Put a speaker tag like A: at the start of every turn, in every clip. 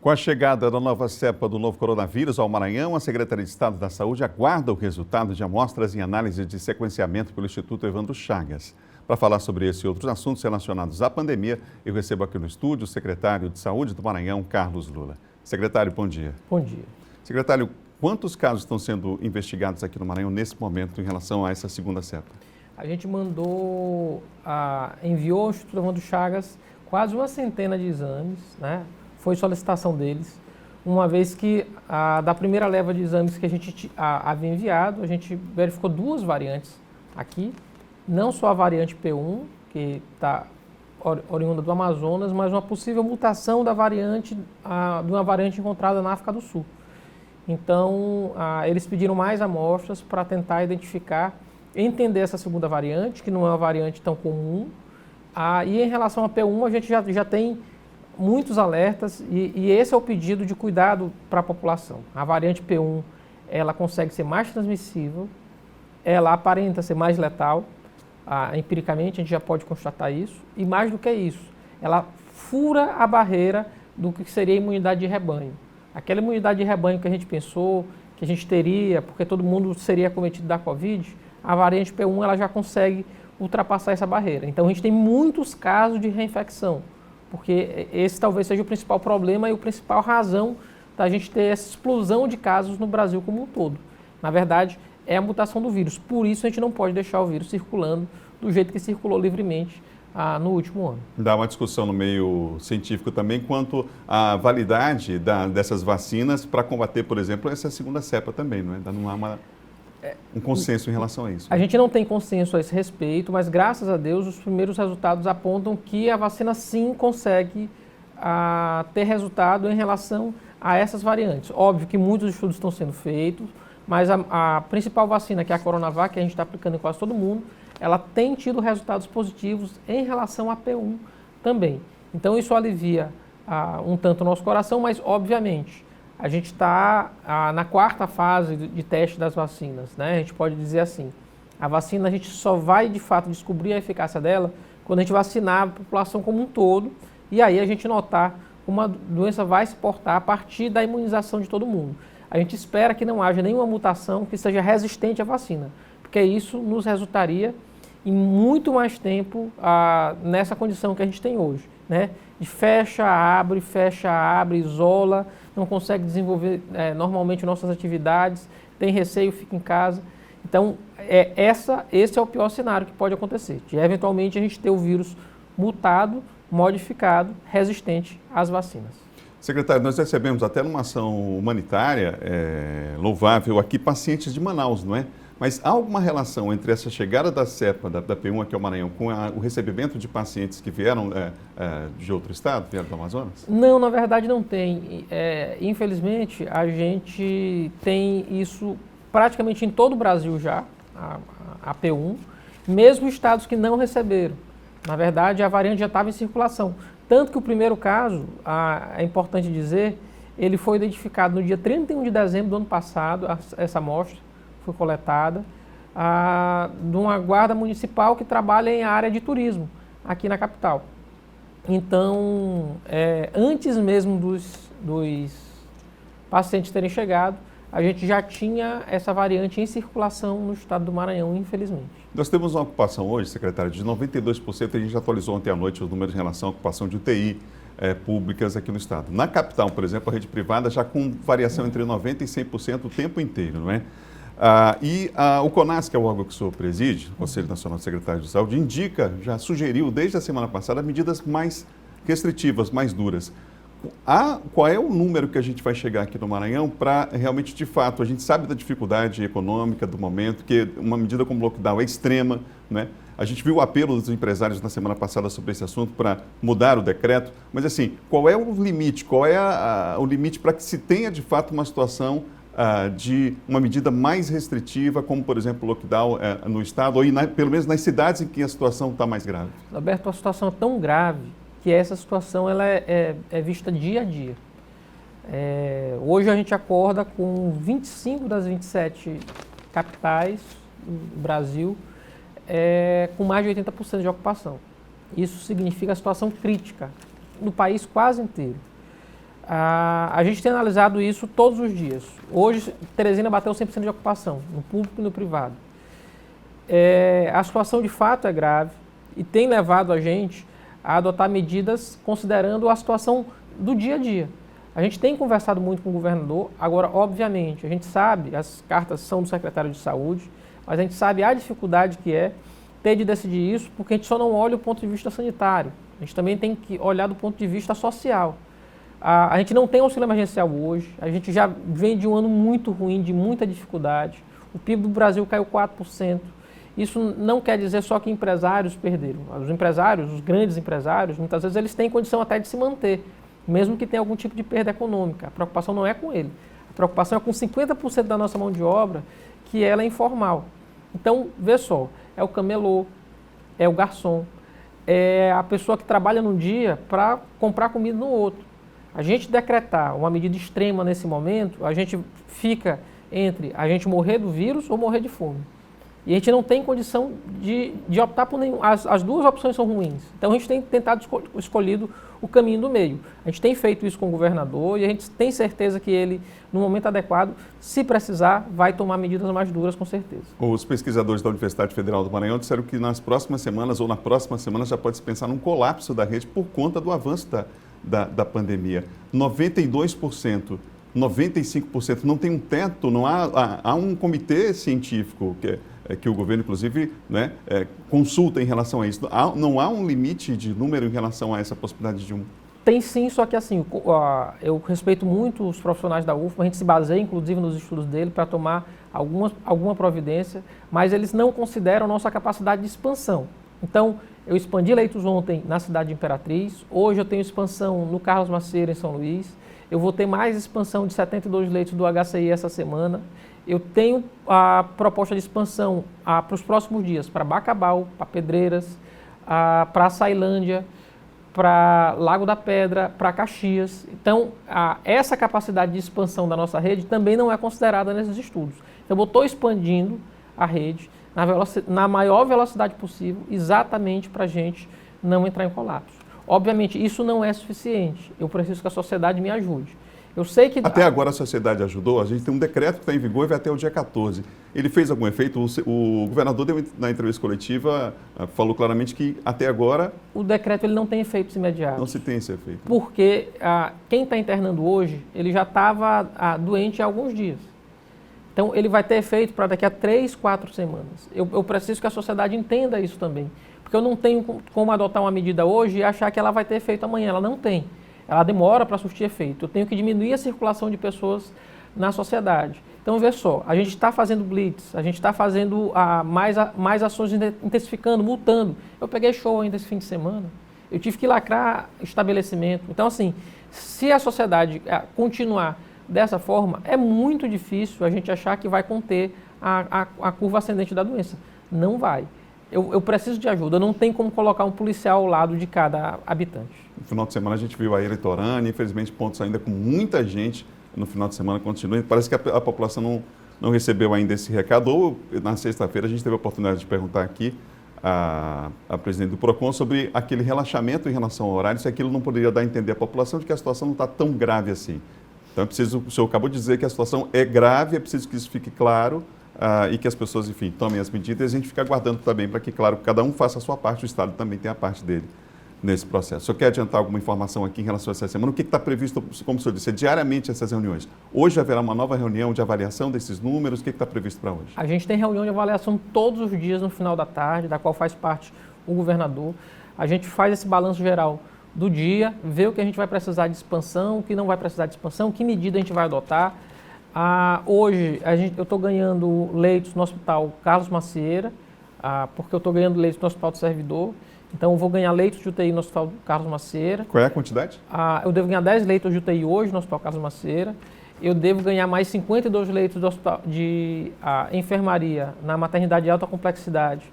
A: Com a chegada da nova cepa do novo coronavírus ao Maranhão, a Secretaria de Estado da Saúde aguarda o resultado de amostras em análise de sequenciamento pelo Instituto Evandro Chagas. Para falar sobre esse e outros assuntos relacionados à pandemia, eu recebo aqui no estúdio o secretário de Saúde do Maranhão, Carlos Lula. Secretário, bom dia.
B: Bom dia.
A: Secretário, quantos casos estão sendo investigados aqui no Maranhão nesse momento em relação a essa segunda cepa?
B: A gente enviou ao Instituto Evandro Chagas quase uma centena de exames, né? Foi solicitação deles, uma vez que da primeira leva de exames que a gente havia enviado, a gente verificou duas variantes aqui, não só a variante P1, que está oriunda do Amazonas, mas uma possível mutação da variante, de uma variante encontrada na África do Sul. Então, eles pediram mais amostras para tentar identificar, entender essa segunda variante, que não é uma variante tão comum. E em relação a P1, a gente já tem muitos alertas e esse é o pedido de cuidado para a população. A variante P1, ela consegue ser mais transmissível, ela aparenta ser mais letal, empiricamente a gente já pode constatar isso, e mais do que isso, ela fura a barreira do que seria a imunidade de rebanho. Aquela imunidade de rebanho que a gente pensou, que a gente teria, porque todo mundo seria acometido da Covid, a variante P1 ela já consegue ultrapassar essa barreira. Então a gente tem muitos casos de reinfecção, porque esse talvez seja o principal problema e a principal razão da gente ter essa explosão de casos no Brasil como um todo. Na verdade, é a mutação do vírus. Por isso, a gente não pode deixar o vírus circulando do jeito que circulou livremente no último ano.
A: Dá uma discussão no meio científico também quanto à validade dessas vacinas para combater, por exemplo, essa segunda cepa também, não é? Não há um consenso em relação a isso.
B: A gente não tem consenso a esse respeito, mas graças a Deus os primeiros resultados apontam que a vacina sim consegue ter resultado em relação a essas variantes. Óbvio que muitos estudos estão sendo feitos, mas a principal vacina, que é a Coronavac, que a gente está aplicando em quase todo mundo, ela tem tido resultados positivos em relação à P1 também. Então isso alivia um tanto o nosso coração, mas obviamente a gente está na quarta fase de teste das vacinas, né? A gente pode dizer assim, a vacina a gente só vai de fato descobrir a eficácia dela quando a gente vacinar a população como um todo e aí a gente notar como a doença vai se portar a partir da imunização de todo mundo. A gente espera que não haja nenhuma mutação que seja resistente à vacina, porque isso nos resultaria em muito mais tempo nessa condição que a gente tem hoje, né? De fecha, abre, isola, não consegue desenvolver normalmente nossas atividades, tem receio, fica em casa. Então, esse é o pior cenário que pode acontecer, de eventualmente a gente ter o vírus mutado, modificado, resistente às vacinas.
A: Secretário, nós recebemos até numa ação humanitária louvável aqui pacientes de Manaus, não é? Mas há alguma relação entre essa chegada da cepa da P1 aqui ao Maranhão com o recebimento de pacientes que vieram de outro estado, vieram do Amazonas?
B: Não, na verdade não tem. Infelizmente, a gente tem isso praticamente em todo o Brasil já, a P1, mesmo estados que não receberam. Na verdade, a variante já estava em circulação. Tanto que o primeiro caso, é importante dizer, ele foi identificado no dia 31 de dezembro do ano passado, essa amostra foi coletada, de uma guarda municipal que trabalha em área de turismo, aqui na capital. Então, antes mesmo dos pacientes terem chegado, a gente já tinha essa variante em circulação no estado do Maranhão, infelizmente.
A: Nós temos uma ocupação hoje, secretário, de 92%, a gente atualizou ontem à noite os números em relação à ocupação de UTI públicas aqui no estado. Na capital, por exemplo, a rede privada já com variação entre 90% e 100% o tempo inteiro, não é? O CONAS, que é o órgão que o senhor preside, o Conselho Nacional de Secretários de Saúde, já sugeriu desde a semana passada medidas mais restritivas, mais duras. Qual é o número que a gente vai chegar aqui no Maranhão para realmente, de fato, a gente sabe da dificuldade econômica do momento, que uma medida como o lockdown é extrema, né? A gente viu o apelo dos empresários na semana passada sobre esse assunto para mudar o decreto, mas assim, qual é o limite? Qual é o limite para que se tenha, de fato, uma situação de uma medida mais restritiva, como, por exemplo, o lockdown no estado, ou pelo menos nas cidades em que a situação está mais grave?
B: Alberto, a situação é tão grave que essa situação ela é vista dia a dia. Hoje a gente acorda com 25 das 27 capitais do Brasil com mais de 80% de ocupação. Isso significa a situação crítica no país quase inteiro. A gente tem analisado isso todos os dias. Hoje, Teresina bateu 100% de ocupação, no público e no privado. A situação de fato é grave e tem levado a gente a adotar medidas considerando a situação do dia a dia. A gente tem conversado muito com o governador, agora, obviamente, a gente sabe, as cartas são do secretário de Saúde, mas a gente sabe a dificuldade que é ter de decidir isso, porque a gente só não olha o ponto de vista sanitário, a gente também tem que olhar do ponto de vista social. A gente não tem auxílio emergencial hoje, a gente já vem de um ano muito ruim, de muita dificuldade, o PIB do Brasil caiu 4%. Isso não quer dizer só que empresários perderam. Os empresários, os grandes empresários, muitas vezes eles têm condição até de se manter, mesmo que tenha algum tipo de perda econômica. A preocupação não é com ele. A preocupação é com 50% da nossa mão de obra, que ela é informal. Então, vê só, é o camelô, é o garçom, é a pessoa que trabalha num dia para comprar comida no outro. A gente decretar uma medida extrema nesse momento, a gente fica entre a gente morrer do vírus ou morrer de fome. E a gente não tem condição de optar por nenhum. As duas opções são ruins. Então a gente tem tentado escolhido o caminho do meio. A gente tem feito isso com o governador e a gente tem certeza que ele, no momento adequado, se precisar, vai tomar medidas mais duras, com certeza.
A: Os pesquisadores da Universidade Federal do Maranhão disseram que nas próximas semanas ou na próxima semana já pode se pensar num colapso da rede por conta do avanço da pandemia. 92%. 95% não tem um teto, não há um comitê científico que o governo, inclusive, né, consulta em relação a isso. Não há um limite de número em relação a essa possibilidade de um...
B: Tem sim, só que assim, eu respeito muito os profissionais da UFMA, a gente se baseia inclusive nos estudos dele para tomar alguma providência, mas eles não consideram nossa capacidade de expansão. Então, eu expandi leitos ontem na cidade de Imperatriz, hoje eu tenho expansão no Carlos Macieira, em São Luís, eu vou ter mais expansão de 72 leitos do HCI essa semana. Eu tenho a proposta de expansão para os próximos dias, para Bacabal, para Pedreiras, para Açailândia, para Lago da Pedra, para Caxias. Então, essa capacidade de expansão da nossa rede também não é considerada nesses estudos. Então, eu estou expandindo a rede na maior velocidade possível, exatamente para a gente não entrar em colapso. Obviamente, isso não é suficiente. Eu preciso que a sociedade me ajude. Eu sei que...
A: Até agora a sociedade ajudou. A gente tem um decreto que está em vigor e vai até o dia 14. Ele fez algum efeito? O governador, na entrevista coletiva, falou claramente que até agora...
B: O decreto ele não tem efeitos imediatos.
A: Não se tem esse efeito.
B: Porque quem está internando hoje, ele já estava doente há alguns dias. Então, ele vai ter efeito para daqui a 3, 4 semanas. Eu preciso que a sociedade entenda isso também. Porque eu não tenho como adotar uma medida hoje e achar que ela vai ter efeito amanhã. Ela não tem. Ela demora para surtir efeito. Eu tenho que diminuir a circulação de pessoas na sociedade. Então, vê só, a gente está fazendo blitz, a gente está fazendo mais ações, intensificando, multando. Eu peguei show ainda esse fim de semana. Eu tive que lacrar estabelecimento. Então, assim, se a sociedade continuar dessa forma, é muito difícil a gente achar que vai conter a curva ascendente da doença. Não vai. Eu preciso de ajuda, eu não tenho como colocar um policial ao lado de cada habitante.
A: No final de semana a gente viu a Litorânea, infelizmente pontos ainda com muita gente no final de semana continua. Parece que a população não recebeu ainda esse recado. Ou na sexta-feira a gente teve a oportunidade de perguntar aqui a presidente do PROCON sobre aquele relaxamento em relação ao horário, se aquilo não poderia dar a entender à população de que a situação não está tão grave assim. Então é preciso, o senhor acabou de dizer que a situação é grave, é preciso que isso fique claro. E que as pessoas, enfim, tomem as medidas e a gente fica aguardando também para que, claro, cada um faça a sua parte, o Estado também tem a parte dele nesse processo. O senhor quer adiantar alguma informação aqui em relação a essa semana? O que está previsto, como o senhor disse, diariamente essas reuniões? Hoje haverá uma nova reunião de avaliação desses números? O que está previsto para hoje?
B: A gente tem reunião de avaliação todos os dias no final da tarde, da qual faz parte o governador. A gente faz esse balanço geral do dia, vê o que a gente vai precisar de expansão, o que não vai precisar de expansão, que medida a gente vai adotar. Hoje, eu estou ganhando leitos no Hospital Carlos Macieira, porque eu estou ganhando leitos no Hospital do Servidor. Então, eu vou ganhar leitos de UTI no Hospital Carlos Macieira.
A: Qual é a quantidade?
B: Eu devo ganhar 10 leitos de UTI hoje no Hospital Carlos Macieira. Eu devo ganhar mais 52 leitos de enfermaria na maternidade de alta complexidade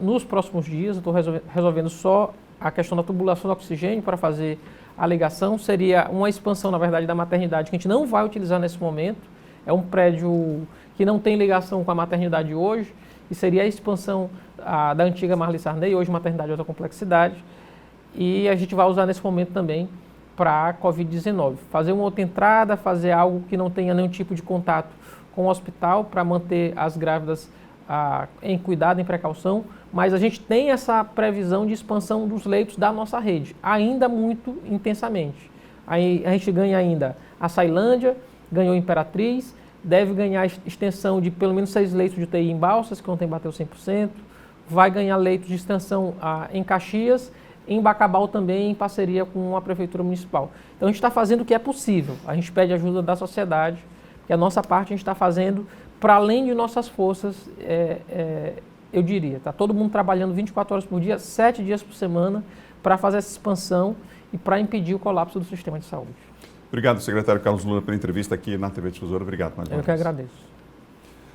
B: nos próximos dias. Eu estou resolvendo só a questão da tubulação do oxigênio para fazer a ligação. Seria uma expansão, na verdade, da maternidade que a gente não vai utilizar nesse momento. É um prédio que não tem ligação com a maternidade hoje e seria a expansão da antiga Marli Sarney, hoje maternidade de alta complexidade. E a gente vai usar nesse momento também para a Covid-19. Fazer uma outra entrada, fazer algo que não tenha nenhum tipo de contato com o hospital para manter as grávidas em cuidado, em precaução, mas a gente tem essa previsão de expansão dos leitos da nossa rede, ainda muito intensamente. Aí a gente ganha ainda a Sailândia, ganhou a Imperatriz, deve ganhar extensão de pelo menos 6 leitos de UTI em Balsas, que ontem bateu 100%, vai ganhar leitos de extensão em Caxias, em Bacabal também, em parceria com a Prefeitura Municipal. Então a gente está fazendo o que é possível, a gente pede ajuda da sociedade, que a nossa parte a gente está fazendo para além de nossas forças, eu diria. Está todo mundo trabalhando 24 horas por dia, 7 dias por semana, para fazer essa expansão e para impedir o colapso do sistema de saúde.
A: Obrigado, secretário Carlos Luna, pela entrevista aqui na TV Difusora. Obrigado mais uma vez.
B: Eu que agradeço.